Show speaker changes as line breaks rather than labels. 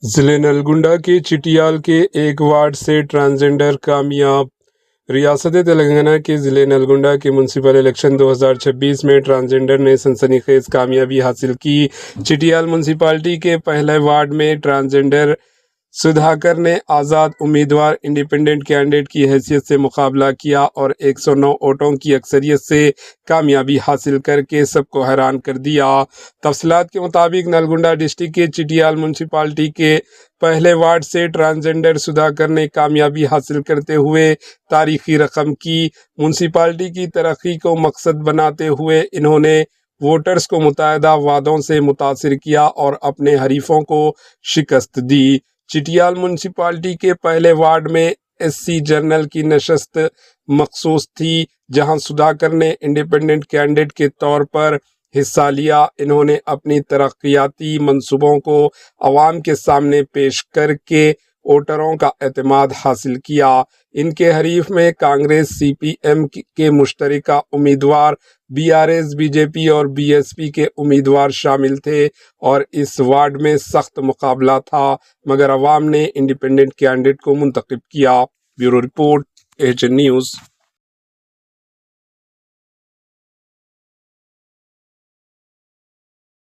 ضلع نلگنڈا کے چٹیال کے ایک وارڈ سے ٹرانسجنڈر کامیاب۔ ریاست تلنگانہ کے ضلع نلگنڈا کے میونسپل الیکشن 2026 میں ٹرانسجنڈر نے سنسنی خیز کامیابی حاصل کی۔ چٹیال میونسپلٹی کے پہلے وارڈ میں ٹرانسجنڈر سدھاکر نے آزاد امیدوار انڈیپینڈنٹ کینڈیڈیٹ کی حیثیت سے مقابلہ کیا اور 109 ووٹوں کی اکثریت سے کامیابی حاصل کر کے سب کو حیران کر دیا۔ تفصیلات کے مطابق نلگنڈا ڈسٹرکٹ کے چٹیال میونسپلٹی کے پہلے وارڈ سے ٹرانسجنڈر سدھاکر نے کامیابی حاصل کرتے ہوئے تاریخی رقم کی۔ میونسپلٹی کی ترقی کو مقصد بناتے ہوئے انہوں نے ووٹرز کو متعدد وعدوں سے متاثر کیا اور اپنے حریفوں کو شکست دی۔ چٹیال میونسپلٹی کے پہلے وارڈ میں SC جنرل کی نشست مخصوص تھی، جہاں سدھاکر نے انڈیپینڈنٹ کینڈیڈیٹ کے طور پر حصہ لیا۔ انہوں نے اپنی ترقیاتی منصوبوں کو عوام کے سامنے پیش کر کے ووٹروں کا اعتماد حاصل کیا۔ ان کے حریف میں کانگریس CPM کے مشترکہ امیدوار، BRS BJP اور BSP کے امیدوار شامل تھے اور اس وارڈ میں سخت مقابلہ تھا، مگر عوام نے انڈیپینڈنٹ کینڈیڈیٹ کو منتخب کیا۔ Bureau report AHN news.